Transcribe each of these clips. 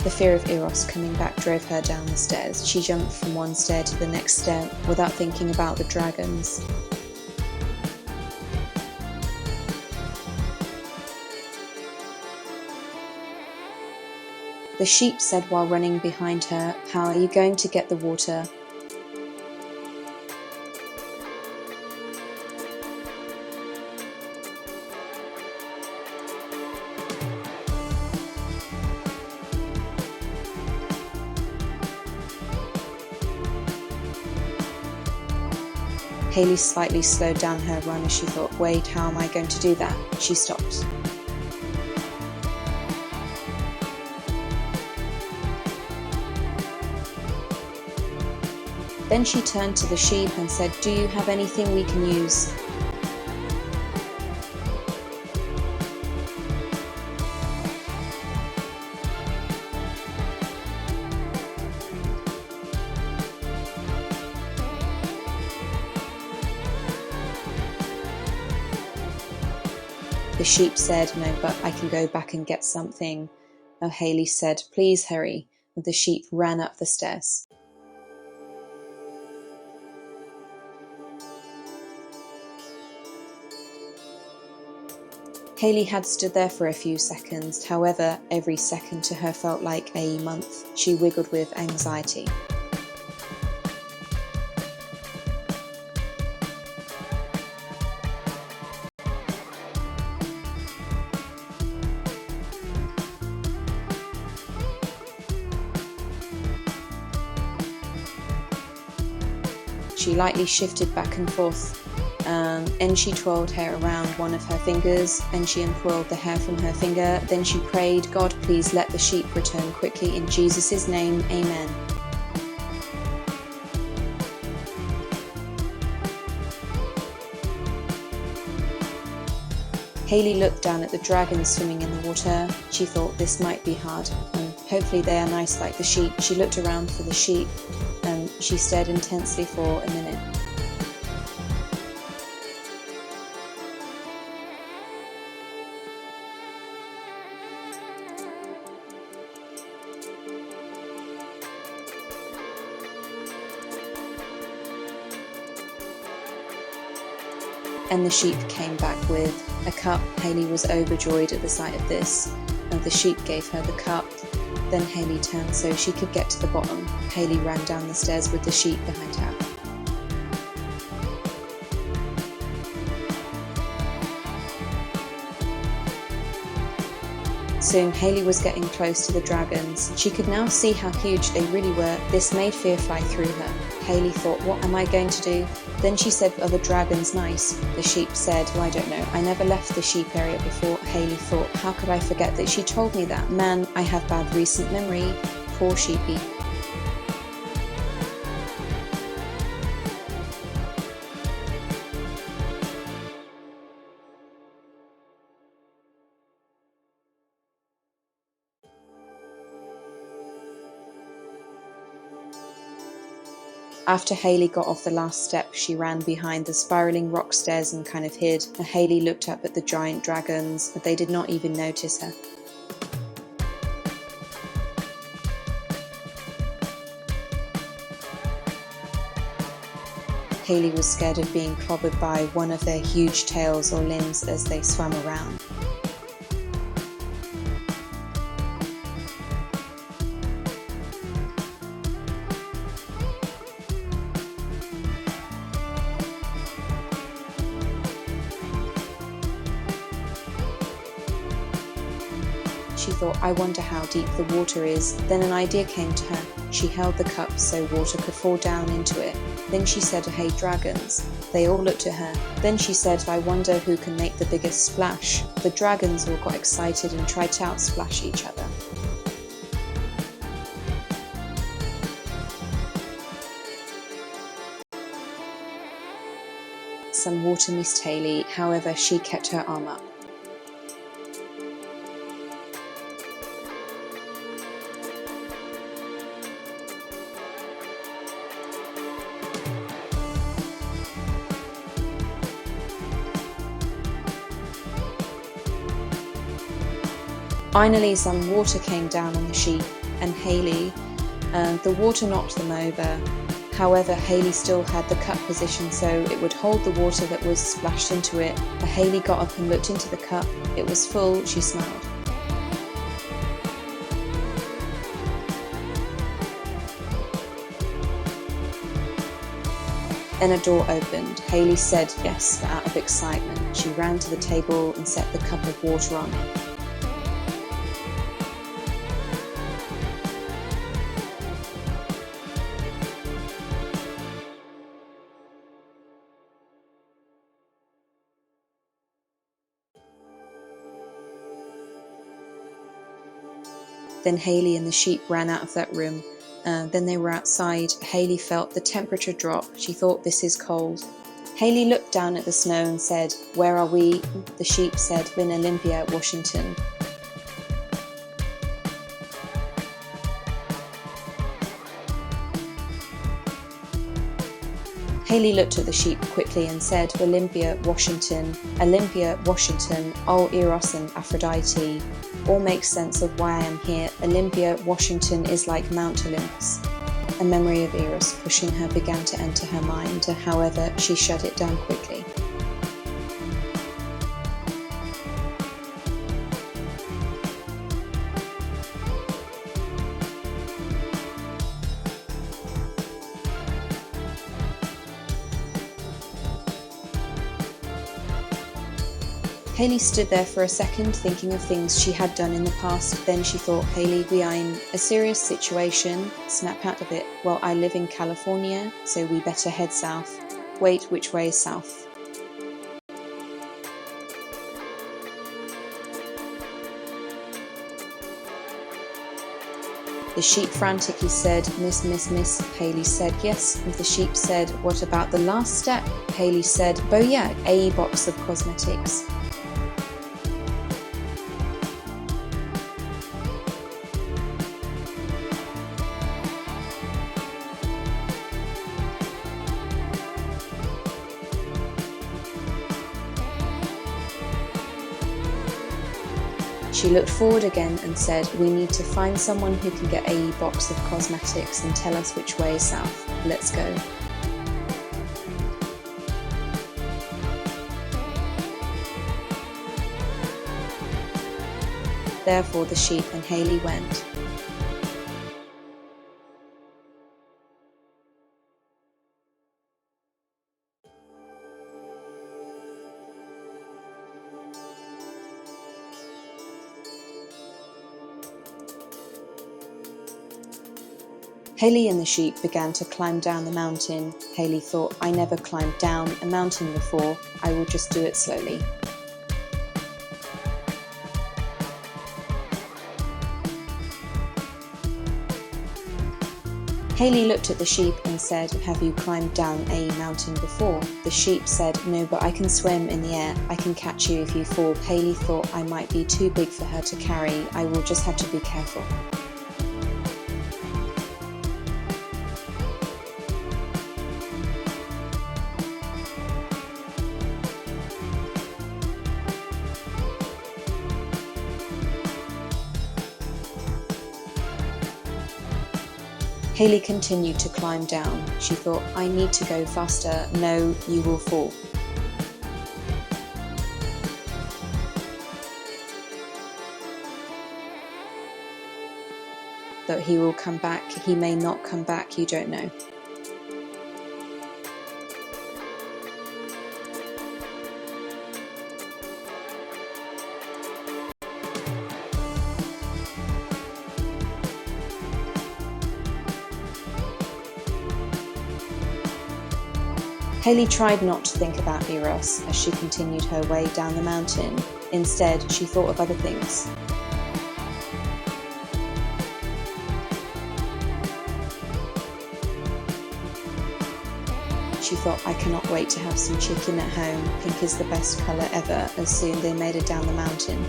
The fear of Eros coming back drove her down the stairs. She jumped from one stair to the next stair without thinking about the dragons. The sheep said while running behind her, "How are you going to get the water?" Hayley slightly slowed down her run as she thought, "Wait, how am I going to do that?" She stopped. Then she turned to the sheep and said, "Do you have anything we can use?" The sheep said, "No, but I can go back and get something." Oh, Hayley said, "Please hurry." The sheep ran up the stairs. Hayley had stood there for a few seconds. However, every second to her felt like a month. She wiggled with anxiety. She lightly shifted back and forth, and she twirled hair around one of her fingers, and she untwirled the hair from her finger. Then she prayed, "God, please let the sheep return quickly. In Jesus' name, amen." Hayley looked down at the dragons swimming in the water. She thought this might be hard. Hopefully they are nice like the sheep. She looked around for the sheep, and she stared intensely for a minute. And the sheep came back with a cup. Hayley was overjoyed at the sight of this, and the sheep gave her the cup. Then Hayley turned so she could get to the bottom. Hayley ran down the stairs with the sheep behind her. Soon Hayley was getting close to the dragons. She could now see how huge they really were. This made fear fly through her. Hayley thought, "What am I going to do?" Then she said, "Are the dragons nice?" The sheep said, "Well, I don't know. I never left the sheep area before." Hayley thought, "How could I forget that she told me that? Man, I have bad recent memory. Poor sheepy." After Hayley got off the last step, she ran behind the spiraling rock stairs and kind of hid. Hayley looked up at the giant dragons, but they did not even notice her. Hayley was scared of being clobbered by one of their huge tails or limbs as they swam around. She thought, "I wonder how deep the water is." Then an idea came to her. She held the cup so water could fall down into it. Then she said, "Hey, dragons." They all looked at her. Then she said, "I wonder who can make the biggest splash." The dragons all got excited and tried to outsplash each other. Some water missed Hayley, however, she kept her arm up. Finally, some water came down on the sheep. and Hayley. The water knocked them over. However, Hayley still had the cup position so it would hold the water that was splashed into it. But Hayley got up and looked into the cup. It was full, she smiled. Then a door opened. Hayley said yes, but out of excitement. She ran to the table and set the cup of water on it. Then Hayley and the sheep ran out of that room. Then they were outside. Hayley felt the temperature drop. She thought, this is cold. Hayley looked down at the snow and said, where are we? The sheep said, in Olympia, Washington. Hayley looked at the sheep quickly and said, Olympia, Washington, oh Eros and Aphrodite, all makes sense of why I am here. Olympia, Washington is like Mount Olympus. A memory of Eros pushing her began to enter her mind, however, she shut it down quickly. Hayley stood there for a second, thinking of things she had done in the past. Then she thought, Hayley, we are in a serious situation. Snap out of it. Well, I live in California, so we better head south. Wait, which way is south? The sheep frantically said, Miss. Hayley said, yes. The sheep said, what about the last step? Hayley said, oh yeah, a box of cosmetics. She looked forward again and said, we need to find someone who can get a box of cosmetics and tell us which way is south. Let's go. Therefore the sheep and Hayley went. Hayley and the sheep began to climb down the mountain. Hayley thought, I never climbed down a mountain before, I will just do it slowly. Hayley looked at the sheep and said, have you climbed down a mountain before? The sheep said, no, but I can swim in the air. I can catch you if you fall. Hayley thought I might be too big for her to carry. I will just have to be careful. Hayley continued to climb down. She thought, I need to go faster. No, you will fall. But he will come back. He may not come back. You don't know. Hayley tried not to think about Eros as she continued her way down the mountain. Instead, she thought of other things. She thought, I cannot wait to have some chicken at home. Pink is the best colour ever. As soon they made it down the mountain.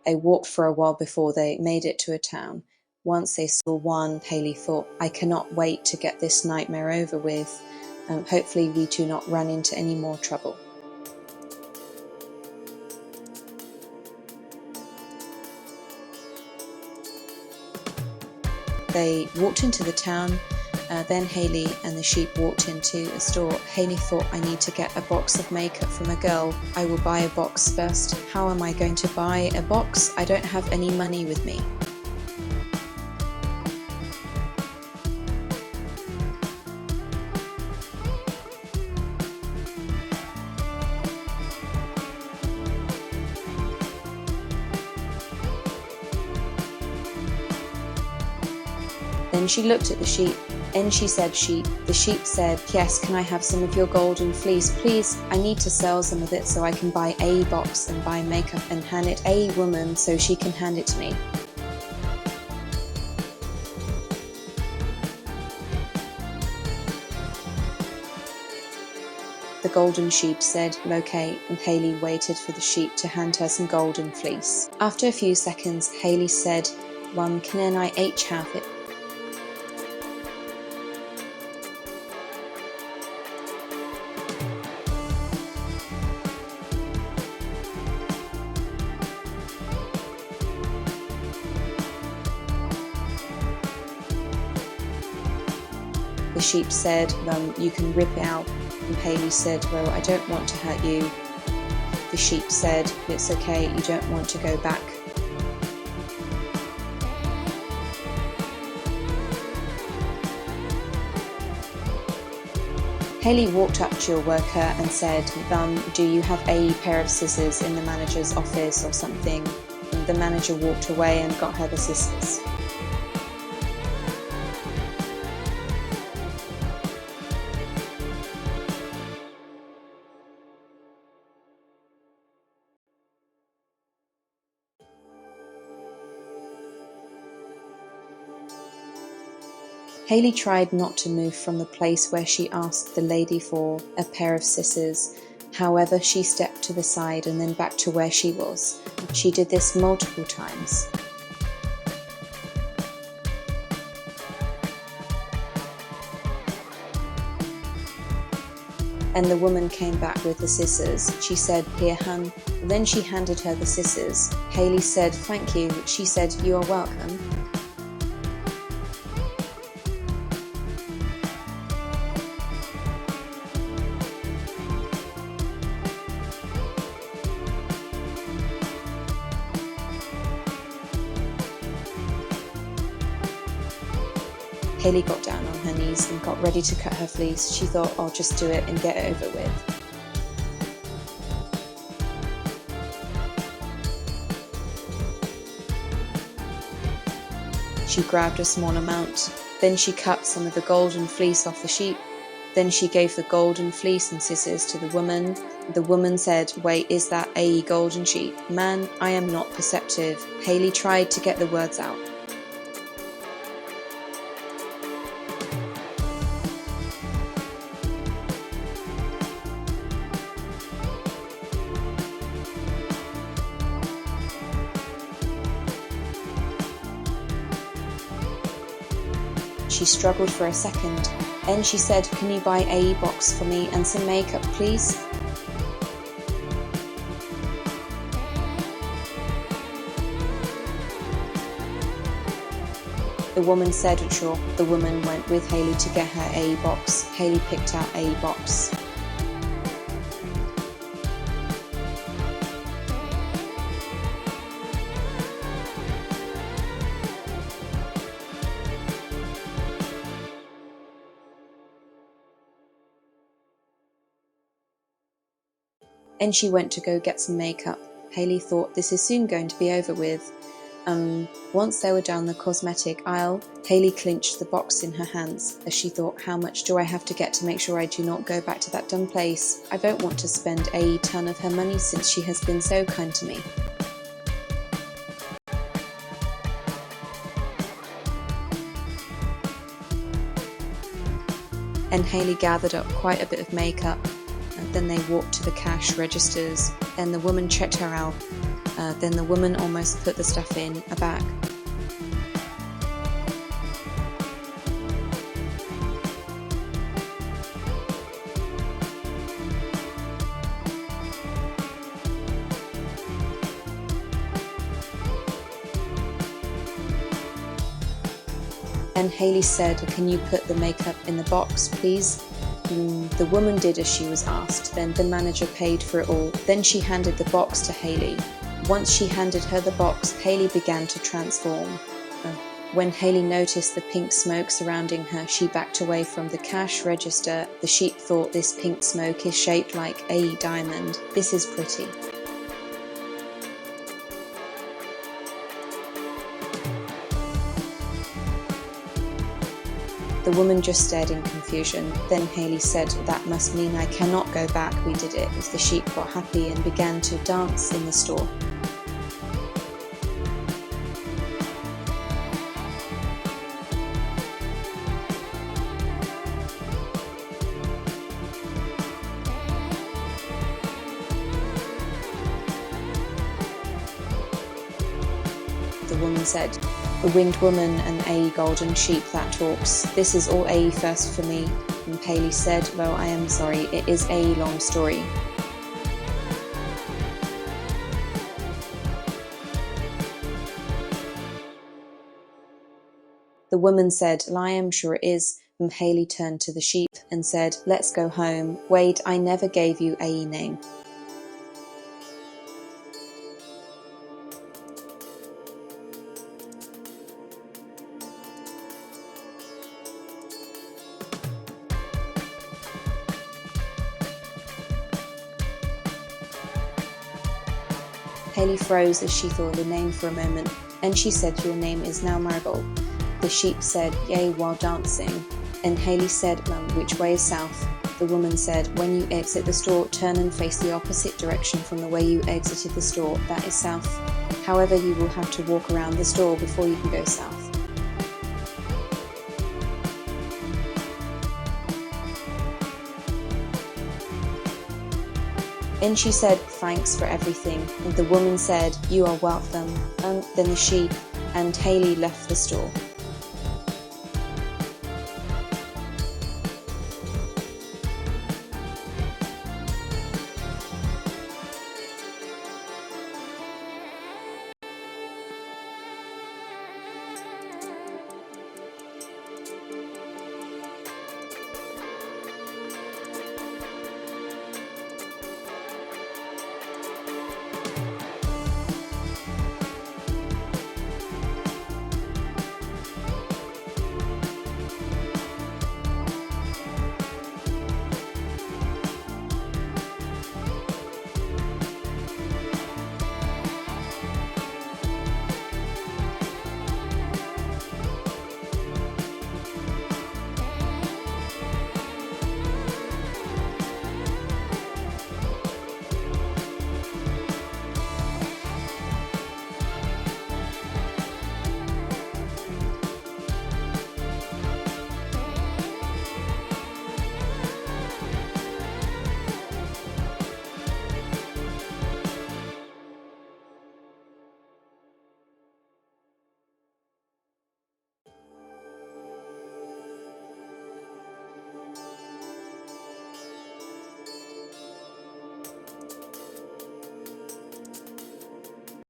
They walked for a while before they made it to a town. Once they saw one, Haley thought, I cannot wait to get this nightmare over with. Hopefully we do not run into any more trouble. They walked into the town. Then Haley and the sheep walked into a store. Haley thought, I need to get a box of makeup from a girl. I will buy a box first. How am I going to buy a box? I don't have any money with me. Then she looked at the sheep, and she said, Sheep. The sheep said, Yes, can I have some of your golden fleece? Please, I need to sell some of it so I can buy a box and buy makeup and hand it a woman so she can hand it to me. The golden sheep said, Okay, and Haley waited for the sheep to hand her some golden fleece. After a few seconds, Haley said, Can I each have it? The sheep said, You can rip it out. And Haley said, Well, I don't want to hurt you. The sheep said, It's okay, you don't want to go back. Haley walked up to your worker and said, Do you have a pair of scissors in the manager's office or something? And the manager walked away and got her the scissors. Haley tried not to move from the place where she asked the lady for a pair of scissors. However, she stepped to the side and then back to where she was. She did this multiple times. And the woman came back with the scissors. She said, Here, hun. Then she handed her the scissors. Haley said, Thank you. She said, You are welcome. Haley got down on her knees and got ready to cut her fleece. She thought, I'll just do it and get it over with. She grabbed a small amount. Then she cut some of the golden fleece off the sheep. Then she gave the golden fleece and scissors to the woman. The woman said, Wait, is that a golden sheep? Man, I am not perceptive. Haley tried to get the words out. She struggled for a second. Then she said, Can you buy a box for me and some makeup, please? The woman said, Sure. The woman went with Haley to get her a box. Haley picked out a box. And she went to go get some makeup. Haley thought, this is soon going to be over with. Once they were down the cosmetic aisle, Haley clinched the box in her hands as she thought, how much do I have to get to make sure I do not go back to that dumb place? I don't want to spend a ton of her money since she has been so kind to me. And Haley gathered up quite a bit of makeup. And then they walked to the cash registers, and the woman checked her out. Then the woman almost put the stuff in a bag. And Hayley said, "Can you put the makeup in the box, please?" The woman did as she was asked. Then the manager paid for it all. Then she handed the box to Hayley. Once she handed her the box, Hayley began to transform. When Hayley noticed the pink smoke surrounding her, she backed away from the cash register. The sheep thought, "This pink smoke is shaped like a diamond. This is pretty." The woman just stared in confusion. Then Hayley said, "That must mean I cannot go back. We did it." The sheep got happy and began to dance in the store. The woman said, "A winged woman and a golden sheep that talks. This is all a first for me." And Hayley said, "Well, I am sorry, it is a long story." The woman said, "Well, I am sure it is." And Hayley turned to the sheep and said, "Let's go home. Wait, I never gave you a name." Hayley froze as she thought of the name for a moment, and she said, "Your name is now Marigold." The sheep said, "Yay," while dancing. And Hayley said, "Which way is south?" The woman said, "When you exit the store, turn and face the opposite direction from the way you exited the store. That is south. However, you will have to walk around the store before you can go south." And she said, "Thanks for everything." And the woman said, "You are welcome." Then the sheep and Hayley left the store.